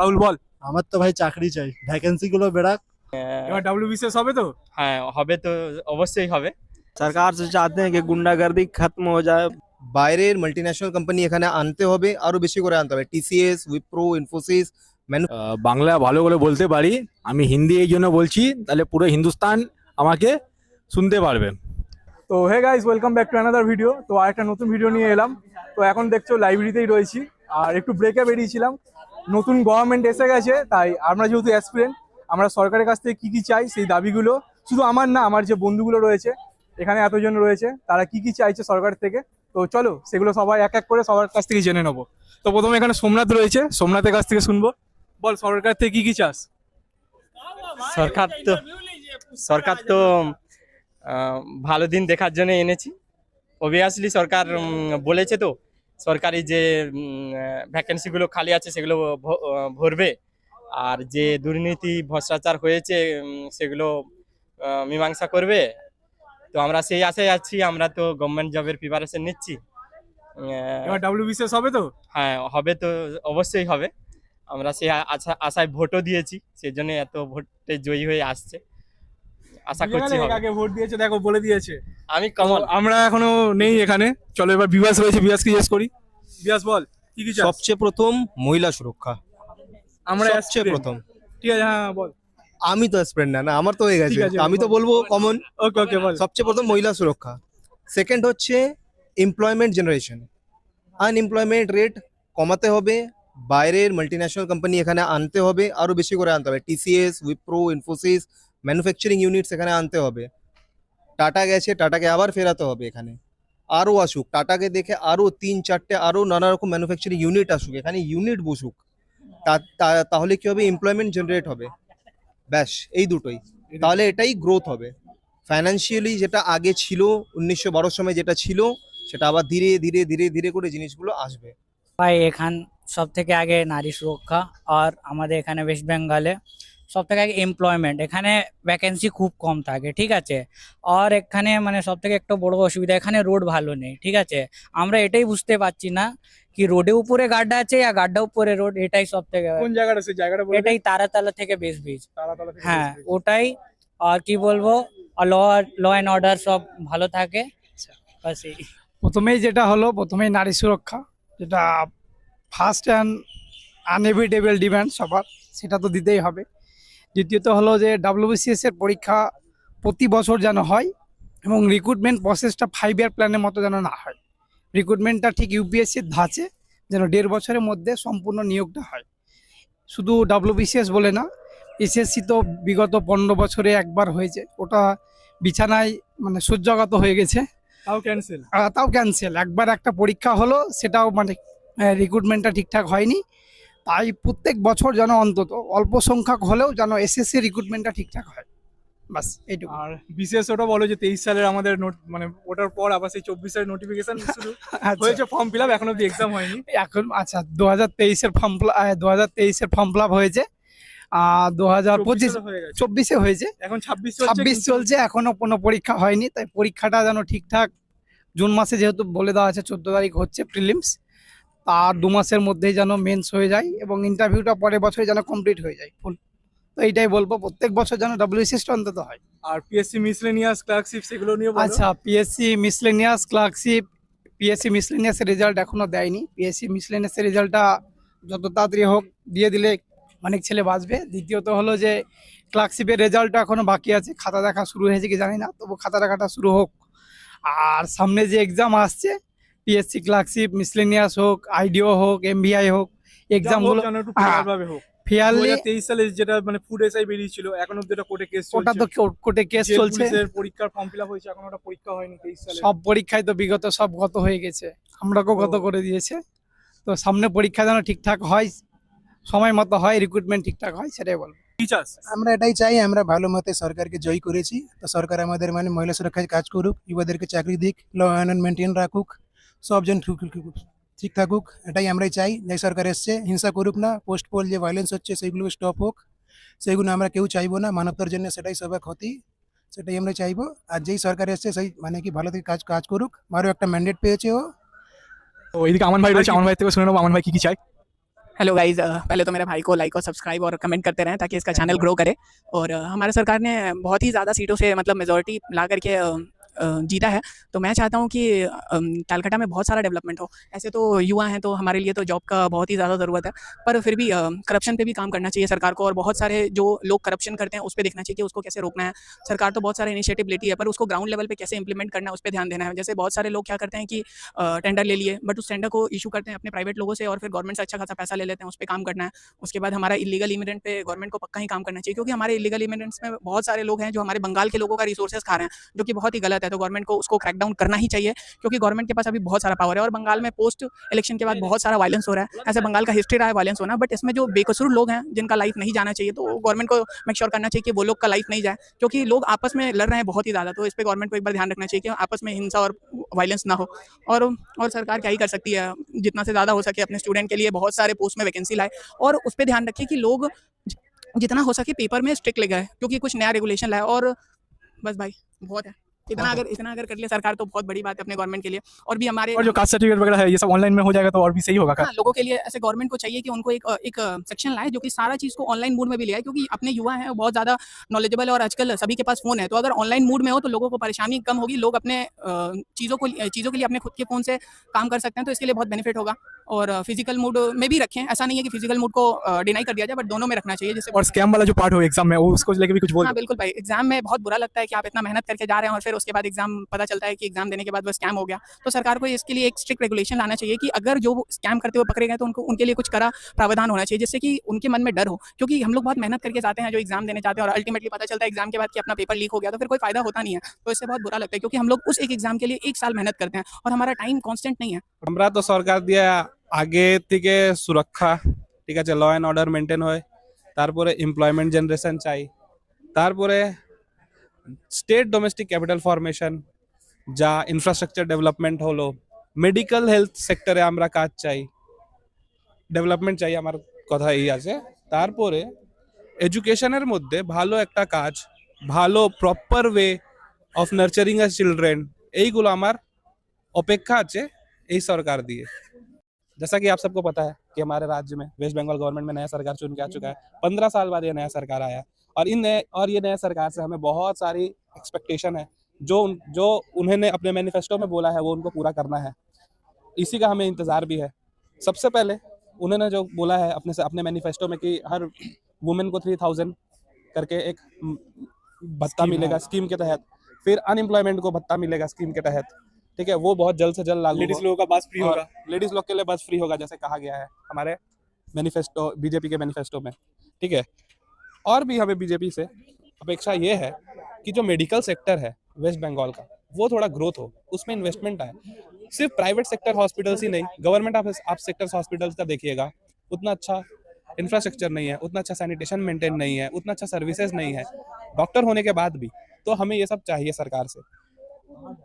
রাহুল বল। আমার তো ভাই চাকরি চাই, ভ্যাকেন্সি গুলো বেরাক। এবার ডাব্লিউবিসিএস হবে তো? হ্যাঁ হবে তো, অবশ্যই হবে। सरकार से चाहते हैं कि गुंडागर्दी खत्म हो जाए। বাইরের মাল্টিন্যাশনাল কোম্পানি এখানে আনতে হবে, আরো বেশি করে আনতে হবে। টিসিএস, উইপ্রো, ইনফোসিস, বাংলা ভালো করে বলতে পারি, আমি হিন্দি এই জন্য বলছি, তাহলে পুরো হিন্দুস্তান আমাকে শুনতে পারবে। তো hey guys, welcome back to another video. তো আরেকটা নতুন ভিডিও নিয়ে এলাম। তো এখন দেখছো লাইব্রেরিতেই রয়েছি, আর একটু ব্রেকে বেরিয়েছিলাম। নতুন গভর্নমেন্ট এসে গেছে, তাই আমরা যেহেতু অ্যাসপিরেন্ট, আমরা সরকারের কাছ থেকে কি কি চাই সেই দাবিগুলো, শুধু আমার না, আমার যে বন্ধুগুলো রয়েছে এখানে এতজন রয়েছে, তারা কি কি চাইছে সরকার থেকে। তো চলো সেগুলো সবাই এক এক করে সবার কাছ থেকে জেনে নেবো। তো প্রথমে এখানে সোমনাথ রয়েছে, সোমনাথের কাছ থেকে শুনবো। বল, সরকার থেকে কি কি চাস? সরকার তো ভালো দিন দেখার জন্য এনেছি। অবভিয়াসলি সরকার বলেছে তো, সরকারি যে ভ্যাকেন্সিগুলো খালি আছে সেগুলো ভরবে, আর যে দুর্নীতি ভ্রষ্টাচার হয়েছে সেগুলো মীমাংসা করবে। তো আমরা সেই আশায় আছি, আমরা তো গভর্নমেন্ট জবের প্রিপারেশন নিচ্ছি। এবার ডাব্লিউবিসিএস হবে তো? হ্যাঁ হবে তো, অবশ্যই হবে। আমরা সেই আশায় ভোটও দিয়েছি, সেই জন্য এত ভোটে জয়ী হয়ে আসছে, আশা করছি হবে। আগে ভোট দিয়েছে, দেখো বলে দিয়েছে। আমি কমল। আমরা এখনো নেই এখানে। চলো এবার বিবাস রয়েছে, বিবাসকে জিজ্ঞেস করি। বিবাস বল, কি কি চাস? সবচেয়ে প্রথম মহিলা সুরক্ষা। আমরা সবচেয়ে aspirant। প্রথম। ঠিক আছে, হ্যাঁ বল। আমি তো অ্যাসপিরেন্ট না, আমার তো হয়ে গেছে, ঠিক আছে, আমি তো বল। বলবো কমন। ওকে ওকে বল। সবচেয়ে প্রথম মহিলা সুরক্ষা। সেকেন্ড হচ্ছে এমপ্লয়মেন্ট জেনারেশন। আনএমপ্লয়মেন্ট রেট কমাতে হবে, বাইরের মাল্টিন্যাশনাল কোম্পানি এখানে আনতে হবে, আরো বেশি করে আনতে হবে। TCS, Wipro, Infosys, manufacturing units এখানে আনতে হবে। টাটা গেছে, টাটাকে আবার ফেরাতে হবে এখানে। আরও আসুক, টাটাকে দেখে আরও 3-4টে আরও নানা রকম ম্যানুফ্যাকচারিং ইউনিট আসুক, এখানে ইউনিট বসুক। তাহলে কি হবে, এমপ্লয়মেন্ট জেনারেট হবে। ব্যাস এই দুটোই, তাহলে এটাই গ্রোথ হবে। ফাইন্যান্সিয়ালি যেটা আগে ছিল 1912 সময় যেটা ছিল, সেটা আবার ধীরে ধীরে ধীরে ধীরে করে জিনিসগুলো আসবে। ভাই এখান সব থেকে আগে নারী সুরক্ষা, আর আমাদের এখানে ওয়েস্ট বেঙ্গলে সব থেকে আগে এমপ্লয়মেন্ট। এখানে ভ্যাকেন্সি খুব কম থাকে, ঠিক আছে। আর এখানে মানে সব থেকে একটা বড় অসুবিধা, এখানে রোড ভালো নেই, ঠিক আছে। আমরা এটাই বুঝতে পারছি না কি রোডে উপরে গাড্ডা আছে আর গাড্ডা উপরে রোড, এটাই সব থেকে। কোন জায়গাটা, সেই জায়গাটা বল। এটাই তারাতলা থেকে বেশ বীজ। তারাতলা থেকে হ্যাঁ বেশ। ওটাই। আর কি বলবো, ল ল অ্যান্ড অর্ডার সব ভালো থাকে, বাস এই। প্রথমেই নারী সুরক্ষা, যেটা ফার্স্ট অ্যান্ড আনএভিটেবল ডিমান্ড সবার, সেটা তো দিতেই হবে। দ্বিতীয়ত হলো যে ডাব্লিউবিসিএস এর পরীক্ষা প্রতি বছর যেন হয়, এবং রিক্রুটমেন্ট প্রসেসটা 5 ইয়ার প্ল্যানের মতো যেন না হয়। রিক্রুটমেন্টটা ঠিক ইউপিএসসির ধাঁচে যেন 1.5 বছরের মধ্যে সম্পূর্ণ নিয়োগটা হয়। শুধু ডাব্লিউবিসিএস বলে না, এসএসসি তো বিগত 15 বছরে একবার হয়েছে, ওটা বিছানায় মানে সূর্যগত হয়ে গেছে। তাও ক্যান্সেল। একবার একটা পরীক্ষা হলো, সেটাও মানে রিক্রুটমেন্টটা ঠিকঠাক হয়নি। তাই প্রত্যেক বছর যেন অন্তত অল্প সংখ্যক হলেও যেন এসএসসি রিক্রুটমেন্টটা ঠিকঠাক হয়, বাস এইটুকু। আর বিশেষ ওটা বলো যে 23 সালের আমাদের মানে ওটার পর আবার সেই 24 সালের নোটিফিকেশন শুরু হয়েছে, ফর্ম ফিল আপ, এখনো অব্দি এক্সাম হয়নি। এখন আচ্ছা, 2023-এর ফর্ম 2023-এর ফর্ম ফিল আপ হয়েছে, 2024-এ হয়েছে, এখন 26 চলছে, এখনো কোনো পরীক্ষা হয়নি। তাই পরীক্ষাটা যেন ঠিকঠাক জুন মাসে, যেহেতু বলে দেওয়া আছে 14 তারিখ হচ্ছে প্রিলিমস, আর 2 মাসের মধ্যেই যেন মেন্স হয়ে যায়, এবং ইন্টারভিউটা পরের বছরে যেন কমপ্লিট হয়ে যায় ফুল। তো এইটাই বলবো, প্রত্যেক বছর যেন ডাব্লিউবিসিএসটা অন্তত হয়। আর পিএসসি মিসলেনিয়াস ক্লার্কশিপ সেগুলো নিয়ে বলো। আচ্ছা, পিএসসি মিসলেনিয়াস ক্লার্কশিপ, পিএসসি মিসলেনিয়াসের রেজাল্ট এখনো দেয়নি। পিএসসি মিসলেনিয়াসের রেজাল্টটা যত তাড়াতাড়ি হোক দিয়ে দিলে অনেক ছেলে বাঁচবে। দ্বিতীয়ত হলো যে ক্লার্কশিপের রেজাল্টটা এখনো বাকি আছে, খাতা দেখা শুরু হয়েছে কি জানি না, তবু খাতা দেখাটা শুরু হোক। আর সামনে যে এক্সাম আসছে, পিএসসি ক্লার্কশিপ, মিসলেনিয়াস হোক, আইডিও হোক, এমবিআই হোক, এক্সামগুলো ফেয়ারলি। 2023 সালে যেটা মানে ফুড এসআই বেরিয়েছিল, এখন অব্দি এটা কোর্টে কেস চলছে। ওটা তো কোর্টে কেস চলছে। পরীক্ষার ফর্ম ফিল আপ হয়েছে, এখন ওটা পরীক্ষা হয়নি 23 সালে। সব পরীক্ষায় তো বিগত সব গত হয়ে গেছে, আমরাকেও গত করে দিয়েছে। তো সামনে পরীক্ষা যেন ঠিকঠাক হয়, সময় মতো হয়, রিক্রুটমেন্ট ঠিকঠাক হয়, সেটাই বলবো। কি চাস? আমরা এটাই চাই, আমরা ভালো মতে সরকারকে জয় করেছি, তো সরকার আমাদের মানে মহিলা সুরক্ষায় কাজ করুক, যুবদেরকে চাকরি দিক, ল অ্যান্ড মেনটেন রাখুক, সবজন ঠিক থাকুক, এটাই আমরাই চাই। যে সরকার এসছে হিংসা করুক না, পোস্ট পোল যে ভায়োলেন্স হচ্ছে সেগুলো স্টপ হোক, সেগুলো আমরা কেউ চাইবো না। মানবতার জন্য সেটাই সবার ক্ষতি, সেটাই আমরা চাইবো। আর যেই সরকার এসছে সেই মানে কি ভালো থেকে কাজ করুক, আরও একটা ম্যান্ডেট পেয়েছে ও। তো এইদিকে আমান ভাই রয়েছে, আমান ভাই থেকে শুনে নেবো আমান ভাই কি কি চাই। हेलो गाइज, पहले तो मेरे भाई को लाइक और सब्सक्राइब और कमेंट करते रहें ताकि इसका चैनल ग्रो करे। और हमारे सरकार ने बहुत ही ज़्यादा सीटों से मतलब मेजॉरिटी ला करके जीता है। तो मैं चाहता हूँ कि कलकत्ता में बहुत सारा डेवलपमेंट हो। ऐसे तो युवा हैं तो हमारे लिए तो जॉब का बहुत ही ज़्यादा ज़रूरत है, पर फिर भी करप्शन पे भी काम करना चाहिए सरकार को। और बहुत सारे जो लोग करप्शन करते हैं उस पर देखना चाहिए कि उसको कैसे रोकना है। सरकार तो बहुत सारे इनिशिएटिव लेती है, पर उसको ग्राउंड लेवल पे कैसे इंप्लीमेंट करना है उस पर ध्यान देना है। जैसे बहुत सारे लोग क्या करते हैं कि टेंडर ले लिए, बट उस टेंडर को इशू करते हैं अपने प्राइवेट लोगों से और फिर गवर्नमेंट से अच्छा खासा पैसा ले लेते हैं, उस पर काम करना है। उसके बाद हमारा इलीगल इमिग्रेंट पे गवर्नमेंट को पक्का ही काम करना चाहिए, क्योंकि हमारे इलीगल इमिग्रेंट्स में बहुत सारे लोग हैं जो हमारे बंगाल के लोगों का रिसोर्सेज खा रहे हैं, जो कि बहुत ही गलत है। तो गवर्नमेंट को उसको क्रैकडाउन करना ही चाहिए, क्योंकि गवर्नमेंट के पास अभी बहुत सारा पावर है। और बंगाल में पोस्ट इलेक्शन के बाद बहुत सारा वायलेंस हो रहा है। ऐसे बंगाल का हिस्ट्री रहा है वायलेंस होना, बट इसमें जो बेकसूर लोग हैं जिनका लाइफ नहीं जाना चाहिए, तो गवर्नमेंट को मेक श्योर करना चाहिए कि वो लोग का लाइफ नहीं जाए, क्योंकि लोग आपस में लड़ रहे हैं बहुत ही ज़्यादा। तो इस पर गवर्नमेंट को एक बार ध्यान रखना चाहिए कि आपस में हिंसा और वायलेंस ना हो। और सरकार क्या ही कर सकती है, जितना से ज़्यादा हो सके अपने स्टूडेंट के लिए बहुत सारे पोस्ट में वैकेंसी लाए, और उस पर ध्यान रखिए कि लोग जितना हो सके पेपर में स्ट्रिक्ट ले गए, क्योंकि कुछ नया रेगुलेशन लाए। और बस भाई बहुत है, इतना अगर कर लिया सरकार तो बहुत बड़ी बात है अपने गवर्नमेंट के लिए। और भी हमारे और जो कास्ट सर्टिफिकेट वगैरह है ये सब ऑनलाइन में हो जाएगा तो और भी सही होगा क्या? हाँ, लोगों के लिए ऐसे गवर्नमेंट को चाहिए कि उनको एक सेक्शन लाए जो कि सारा चीज़ को ऑनलाइन मोड में भी ले आए, क्योंकि अपने युवा हैं वो बहुत ज़्यादा नॉलेजेबल है और आजकल सभी के पास फ़ोन है। तो अगर ऑनलाइन मोड में हो तो लोगों को परेशानी कम होगी, लोग अपने चीज़ों के लिए अपने खुद के फ़ोन से काम कर सकते हैं, तो इसके लिए बहुत बेनिफिट होगा। और फिजिकल मोड में भी रखें, ऐसा नहीं है कि फिजिकल मोड को डिनाई कर दिया जाए, बट दोनों में रखना चाहिए। जैसे और स्कैम वाला जो पार्ट हो एग्जाम में वो उसको लेके भी कुछ बोल हाँ दो। बिल्कुल भाई, एग्जाम में बहुत बुरा लगता है कि आप इतना मेहनत करके जा रहे हैं और फिर उसके बाद एग्जाम पता चलता है कि एग्जाम देने के बाद वो स्कैम हो गया। तो सरकार को इसके लिए एक स्ट्रिक्ट रेगुलेशन लाना चाहिए कि अगर जो स्कैम करते हुए पकड़े गए तो उनके लिए कुछ कड़ा प्रावधान होना चाहिए, जिससे कि उनके मन में डर हो। क्योंकि हम लोग बहुत मेहनत करके जाते हैं जो एग्जाम देने जाते हैं और अल्टीमेटली पता चलता है एग्जाम के बाद कि अपना पेपर लीक हो गया, तो फिर कोई फायदा होता नहीं है। तो इससे बहुत बुरा लगता है, क्योंकि हम लोग उस एक एग्जाम के लिए 1 साल मेहनत करते हैं और हमारा टाइम कॉन्स्टेंट नहीं है। আমরা তো সরকার দিয়ে আগে থেকে সুরক্ষা, ঠিক আছে, ল অ্যান্ড অর্ডার মেনটেন হয়, তারপরে এমপ্লয়মেন্ট জেনারেশন চাই, তারপরে স্টেট ডোমেস্টিক ক্যাপিটাল ফরমেশন, যা ইনফ্রাস্ট্রাকচার ডেভেলপমেন্ট হলো, মেডিকেল হেলথ সেক্টরে আমরা কাজ চাই, ডেভেলপমেন্ট চাই, আমার কথা এই আছে। তারপরে এডুকেশনের মধ্যে ভালো একটা কাজ, ভালো proper way of nurturing a children, এইগুলো আমার অপেক্ষা আছে এই सरकार दिए। जैसा कि आप सबको पता है कि हमारे राज्य में वेस्ट बंगाल गवर्नमेंट में नया सरकार चुन के आ चुका है। 15 साल बाद ये नया सरकार आया और ये नया सरकार से हमें बहुत सारी एक्सपेक्टेशन है, जो उन्होंने अपने मैनिफेस्टो में बोला है वो उनको पूरा करना है। इसी का हमें इंतज़ार भी है। सबसे पहले उन्होंने जो बोला है अपने मैनिफेस्टो में कि हर वुमेन को 3000 करके एक भत्ता मिलेगा स्कीम के तहत, फिर अनएम्प्लॉयमेंट को भत्ता मिलेगा स्कीम के तहत, ठीक है, वो बहुत जल्द से जल्द लागू। लेडीज लोगों का बस फ्री होगा, लेडीज लोग के लिए बस फ्री होगा जैसे कहा गया है हमारे मैनिफेस्टो, बीजेपी के मैनिफेस्टो में, ठीक है। और भी हमें बीजेपी से अपेक्षा ये है कि जो मेडिकल सेक्टर है वेस्ट बंगाल का वो थोड़ा ग्रोथ हो, उसमें इन्वेस्टमेंट आए। सिर्फ प्राइवेट सेक्टर हॉस्पिटल्स ही नहीं, गवर्नमेंट आप सेक्टर हॉस्पिटल्स का देखिएगा, उतना अच्छा इंफ्रास्ट्रक्चर नहीं है, उतना अच्छा सैनिटेशन मेंटेन नहीं है, उतना अच्छा सर्विसेज नहीं है डॉक्टर होने के बाद भी। तो हमें ये सब चाहिए सरकार से।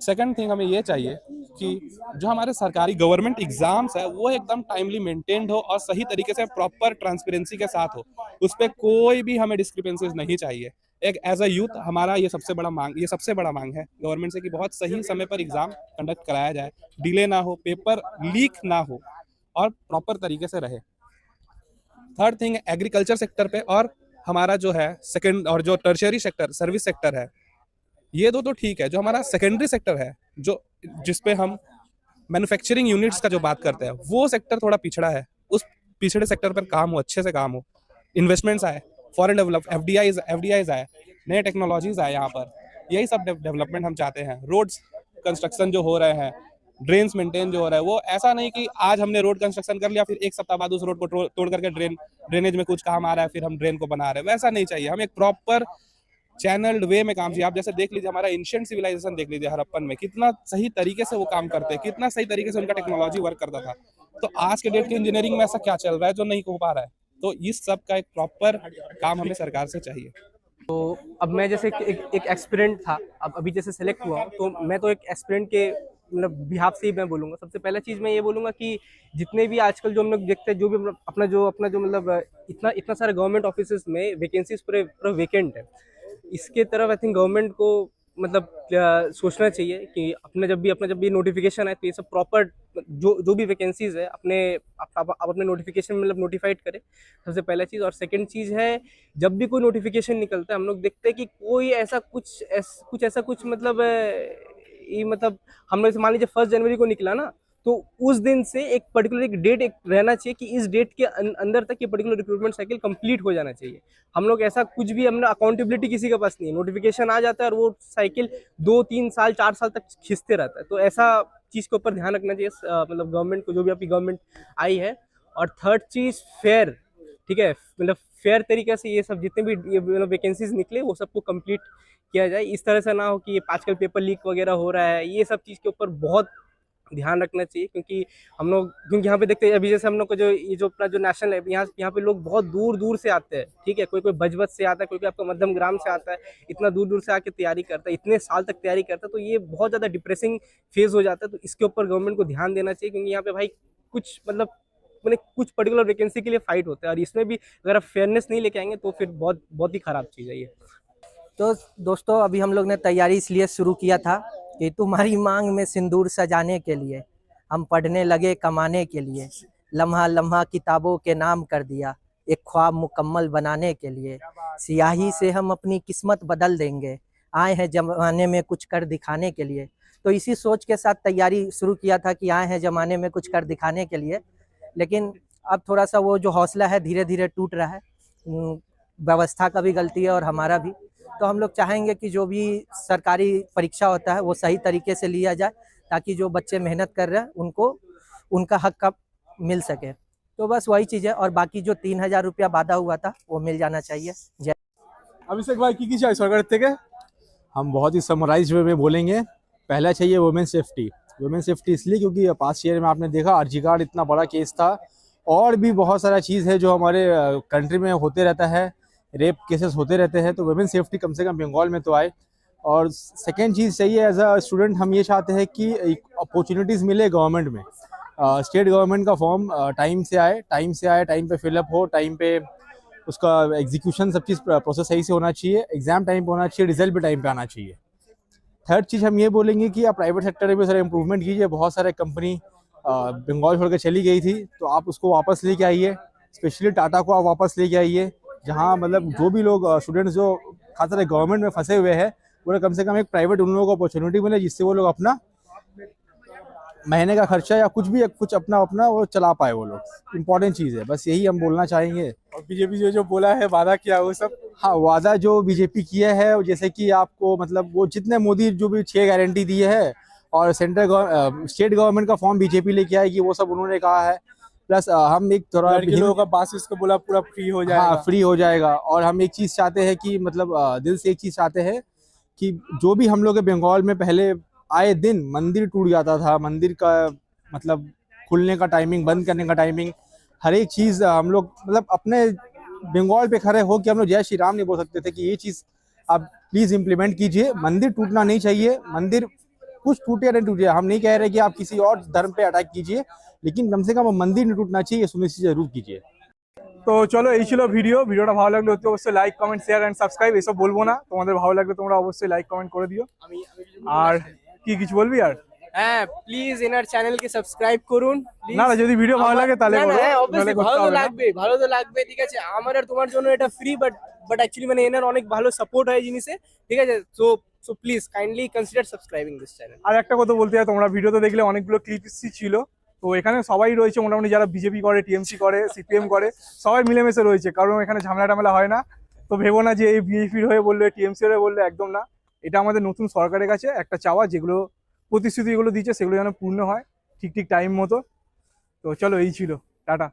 सेकंड थिंग हमें ये चाहिए कि जो हमारे सरकारी गवर्नमेंट एग्जाम्स है वो एकदम टाइमली मेंटेन्ड हो और सही तरीके से प्रॉपर ट्रांसपेरेंसी के साथ हो, उस पर कोई भी हमें डिस्क्रिपेंसीज नहीं चाहिए। एक एज अ यूथ हमारा ये सबसे बड़ा मांग है गवर्नमेंट से कि बहुत सही समय पर एग्जाम कंडक्ट कराया जाए, डिले ना हो, पेपर लीक ना हो और प्रॉपर तरीके से रहे। थर्ड थिंग एग्रीकल्चर सेक्टर पे और हमारा जो है सेकेंड और जो टर्शियरी सेक्टर सर्विस सेक्टर है, ये दो तो ठीक है। जो हमारा सेकेंडरी सेक्टर है, जो जिसपे हम मैन्युफैक्चरिंग यूनिट्स का जो बात करते हैं, वो सेक्टर थोड़ा पिछड़ा है। उस पिछड़े सेक्टर पर काम हो, अच्छे से काम हो, इन्वेस्टमेंट्स आए, फॉरेन एफडीआईज आए, नए टेक्नोलॉजीज आए यहाँ पर, यही सब डेवलपमेंट हम चाहते हैं। रोड्स कंस्ट्रक्शन जो हो रहे हैं, ड्रेन्स मेंटेन जो हो रहा है, वो ऐसा नहीं कि आज हमने रोड कंस्ट्रक्शन कर लिया फिर एक सप्ताह बाद उस रोड को तोड़ करके ड्रेनेज में कुछ काम आ रहा है फिर हम ड्रेन को बना रहे हैं, वैसा नहीं चाहिए। हम एक प्रॉपर चैनल्ड वे में काम चाहिए। आप जैसे देख लीजिए हमारा एंशिएंट सिविलाइजेशन देख लीजिए हड़प्पन में, कितना सही तरीके से वो काम करते हैं, कितना सही तरीके से उनका टेक्नोलॉजी वर्क करता था। तो आज के डेट के इंजीनियरिंग में ऐसा क्या चल रहा है जो नहीं हो पा रहा है? तो इस सब का एक प्रॉपर काम हमें सरकार से चाहिए। तो अब मैं जैसे एक एस्पिरेंट था, अब अभी जैसे सेलेक्ट हुआ हूँ, तो मैं तो एक एस्पिरेंट के मतलब बिहाफ से ही मैं बोलूँगा। सबसे पहला चीज़ मैं ये बोलूँगा कि जितने भी आजकल जो हम लोग देखते हैं, जो भी अपना जो मतलब इतना सारे गवर्नमेंट ऑफिस में वैकेंसीज पूरे वेकेंट है, इसके तरफ आई थिंक गवर्नमेंट को मतलब सोचना चाहिए कि अपना जब भी नोटिफिकेशन है तो ये सब प्रॉपर जो भी वैकेंसीज है आप अपने नोटिफिकेशन में मतलब नोटिफाइड करें, सबसे पहला चीज़। और सेकंड चीज़ है, जब भी कोई नोटिफिकेशन निकलता है हम लोग देखते हैं कि कोई ऐसा कुछ मतलब ये मतलब हम लोग मान लीजिए 1 जनवरी को निकला ना, तो उस दिन से एक पर्टिकुलर एक डेट एक रहना चाहिए कि इस डेट के अंदर तक ये पर्टिकुलर रिक्रूटमेंट साइकिल कंप्लीट हो जाना चाहिए। हम लोग ऐसा कुछ भी हमने अकाउंटेबिलिटी किसी के पास नहीं है, नोटिफिकेशन आ जाता है और वो साइकिल 2-3 साल 4 साल तक खींचते रहता है। तो ऐसा चीज़ के ऊपर ध्यान रखना चाहिए मतलब गवर्नमेंट को, जो भी आपकी गवर्नमेंट आई है। और थर्ड चीज़ फेयर, ठीक है, मतलब फेयर तरीके से ये सब जितने भी ये मतलब वैकेंसीज निकले वो सबको कंप्लीट किया जाए। इस तरह से ना हो कि ये आजकल पेपर लीक वगैरह हो रहा है, ये सब चीज़ के ऊपर बहुत ध्यान रखना चाहिए। क्योंकि यहाँ पे देखते हैं अभी जैसे हम लोग को जो ये जो अपना जो नेशनल है, यहाँ पे लोग बहुत दूर दूर से आते हैं, ठीक है, कोई बजबत से आता है, कोई आपका मध्यम ग्राम से आता है, इतना दूर दूर से आके तैयारी करता है, इतने साल तक तैयारी करता है, तो ये बहुत ज़्यादा डिप्रेसिंग फेज हो जाता है। तो इसके ऊपर गवर्नमेंट को ध्यान देना चाहिए, क्योंकि यहाँ पे भाई कुछ मतलब मैंने कुछ पर्टिकुलर वैकेंसी के लिए फाइट होता है, और इसमें भी अगर आप फेयरनेस नहीं लेके आएंगे तो फिर बहुत बहुत ही खराब चीज़ है ये। तो दोस्तों अभी हम लोग ने तैयारी इसलिए शुरू किया था कि तुम्हारी मांग में सिंदूर सजाने के लिए हम पढ़ने लगे कमाने के लिए, लम्हा लम्हा किताबों के नाम कर दिया एक ख्वाब मुकम्मल बनाने के लिए, सियाही से हम अपनी किस्मत बदल देंगे, आए हैं जमाने में कुछ कर दिखाने के लिए। तो इसी सोच के साथ तैयारी शुरू किया था कि आए हैं जमाने में कुछ कर दिखाने के लिए। लेकिन अब थोड़ा सा वो जो हौसला है धीरे धीरे टूट रहा है, व्यवस्था का भी गलती है और हमारा भी। तो हम लोग चाहेंगे कि जो भी सरकारी परीक्षा होता है वो सही तरीके से लिया जाए, ताकि जो बच्चे मेहनत कर रहे हैं उनको उनका हक का मिल सके। तो बस वही चीज़ है, और बाकी जो 3000 रुपया वादा हुआ था वो मिल जाना चाहिए। जय। अभिषेक भाई की चाय सरकार থেকে? हम बहुत ही समराइज वे में बोलेंगे। पहला चाहिए वुमेन सेफ्टी। वुमेन सेफ्टी इसलिए क्योंकि पास्ट ईयर में आपने देखा आरजी कार्ड इतना बड़ा केस था, और भी बहुत सारा चीज़ है जो हमारे कंट्री में होते रहता है, रेप केसेस होते रहते हैं। तो वुमेन सेफ्टी कम से कम बंगाल में तो आए। और सेकेंड चीज़ चाहिए, एज अ स्टूडेंट हम ये चाहते हैं कि अपॉर्चुनिटीज़ मिले गवर्नमेंट में। स्टेट गवर्नमेंट का फॉर्म टाइम से आए, टाइम पे फिलअप हो, टाइम पे उसका एग्जीक्यूशन, सब चीज़ प्रोसेस सही से होना चाहिए, एग्जाम टाइम पे होना चाहिए, रिजल्ट भी टाइम पे आना चाहिए। थर्ड चीज़ हम ये बोलेंगे कि आप प्राइवेट सेक्टर में भी सारे इम्प्रूवमेंट कीजिए। बहुत सारे कंपनी बंगाल छोड़ के चली गई थी, तो आप उसको वापस लेके आइए। स्पेशली टाटा को आप वापस लेके आइए, जहाँ मतलब जो भी लोग स्टूडेंट्स जो खास तरह गवर्नमेंट में फंसे हुए हैं, वो कम से कम एक प्राइवेट उन लोगों को अपॉर्चुनिटी मिले, जिससे वो लोग अपना महीने का खर्चा या कुछ अपना वो चला पाए वो लोग। इम्पोर्टेंट चीज़ है, बस यही हम बोलना चाहेंगे। और बीजेपी जो बोला है, वादा किया वो सब, हाँ, वादा जो बीजेपी किया है, जैसे कि आपको मतलब वो जितने मोदी जो भी 6 गारंटी दिए है, और स्टेट गवर्नमेंट का फॉर्म बीजेपी लेके आएगी, वो सब उन्होंने कहा है। प्लस हम एक थोड़ा लोगों का बासिस को बोला पूरा फ्री हो जाएगा। हाँ, फ्री हो जाएगा। और हम एक चीज़ चाहते हैं कि मतलब दिल से एक चीज़ चाहते हैं कि जो भी हम लोग के बंगाल में पहले आए दिन मंदिर टूट जाता था, मंदिर का मतलब खुलने का टाइमिंग, बंद करने का टाइमिंग, हर एक चीज़ हम लोग मतलब अपने बंगाल पे खड़े हो कि हम लोग जय श्री राम नहीं बोल सकते थे, कि ये चीज़ आप प्लीज़ इम्प्लीमेंट कीजिए। मंदिर टूटना नहीं चाहिए, मंदिर कुछ टूटे या नहीं टूटे, हम नहीं कह रहे कि आप किसी और धर्म पे अटैक कीजिए, लेकिन कम से कम मंदिर नहीं टूटना चाहिए, सुनिश्चित जरूर कीजिए। তো চলো এই ছিল ভিডিওটা ভালো লাগলে অতি অবশ্যই like comment share and subscribe, এসব বলবো না, তোমাদের ভালো লাগলে তোমরা অবশ্যই লাইক কমেন্ট করে দিও। আর কি কিছু বলবি আর? হ্যাঁ, প্লিজ এনার চ্যানেলকে সাবস্ক্রাইব করুন। না না, যদি ভিডিও ভালো লাগে তাহলে করো, অবশ্যই ভালো তো লাগবে, ঠিক আছে। আমার আর তোমার জন্য এটা ফ্রি, বাট অ্যাকচুয়ালি মানে এনার অনেক ভালো সাপোর্ট হয় জিনিসে, ঠিক আছে। So please kindly consider subscribing this channel. আর একটা কথা বলতে চাই, তোমরা ভিডিওতে দেখলে অনেকগুলো ক্লিপসই ছিল, তো এখানে সবাই রয়েছে মোটামুটি, যারা বিজেপি করে, টিএমসি করে, সিপিএম করে, সবাই মিলেমিশে রয়েছে, কারণ এখানে ঝামেলা টামেলা হয় না। তো ভেবো না যে এই বিজেপির হয়ে বললে, টিএমসি হয়ে বললে, একদম না। এটা আমাদের নতুন সরকারের কাছে একটা চাওয়া, যেগুলো প্রতিশ্রুতিগুলো দিচ্ছে সেগুলো যেন পূর্ণ হয় ঠিক টাইম মতো। তো চলো, এই ছিল, টাটা।